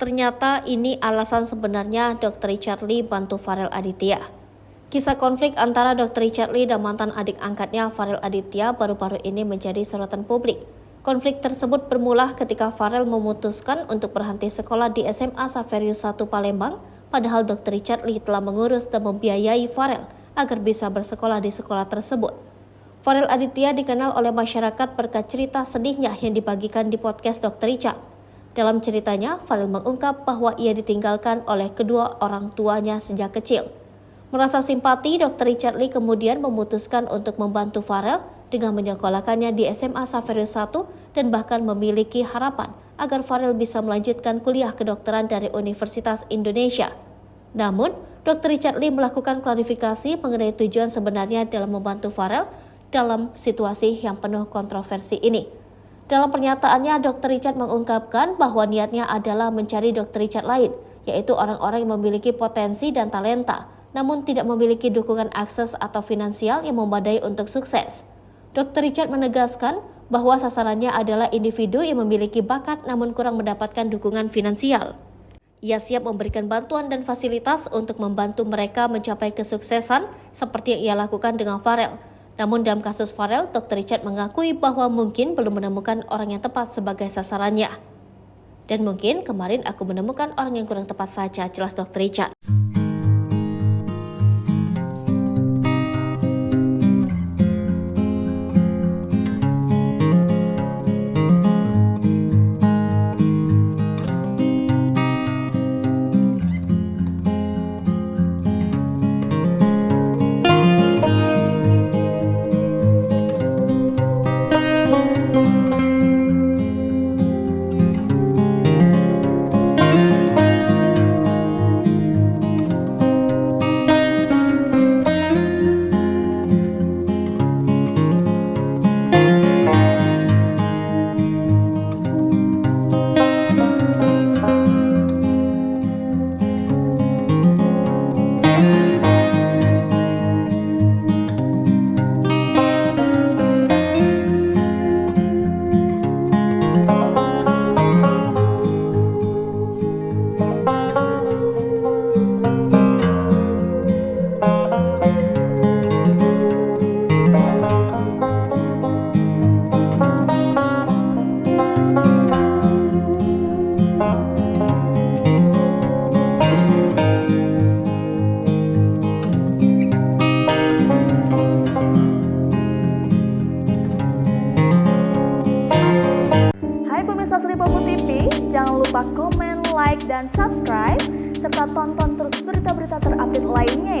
Ternyata ini alasan sebenarnya Dr. Richard Lee bantu Farel Aditya. Kisah konflik antara Dr. Richard Lee dan mantan adik angkatnya Farel Aditya baru-baru ini menjadi sorotan publik. Konflik tersebut bermula ketika Farel memutuskan untuk berhenti sekolah di SMA Xaverius I Palembang, padahal Dr. Richard Lee telah mengurus dan membiayai Farel agar bisa bersekolah di sekolah tersebut. Farel Aditya dikenal oleh masyarakat berkat cerita sedihnya yang dibagikan di podcast Dr. Richard. Dalam ceritanya, Farel mengungkap bahwa ia ditinggalkan oleh kedua orang tuanya sejak kecil. Merasa simpati, Dr. Richard Lee kemudian memutuskan untuk membantu Farel dengan menyekolahkannya di SMA Xaverius I dan bahkan memiliki harapan agar Farel bisa melanjutkan kuliah kedokteran dari Universitas Indonesia. Namun, Dr. Richard Lee melakukan klarifikasi mengenai tujuan sebenarnya dalam membantu Farel dalam situasi yang penuh kontroversi ini. Dalam pernyataannya, Dr. Richard mengungkapkan bahwa niatnya adalah mencari Dr. Richard lain, yaitu orang-orang yang memiliki potensi dan talenta, namun tidak memiliki dukungan akses atau finansial yang memadai untuk sukses. Dr. Richard menegaskan bahwa sasarannya adalah individu yang memiliki bakat namun kurang mendapatkan dukungan finansial. Ia siap memberikan bantuan dan fasilitas untuk membantu mereka mencapai kesuksesan seperti yang ia lakukan dengan Farel. Namun dalam kasus Farel, Dr. Richard mengakui bahwa mungkin belum menemukan orang yang tepat sebagai sasarannya. Dan mungkin kemarin aku menemukan orang yang kurang tepat saja, jelas Dr. Richard. Jangan lupa komen, like, dan subscribe, serta tonton terus berita-berita terupdate lainnya ya.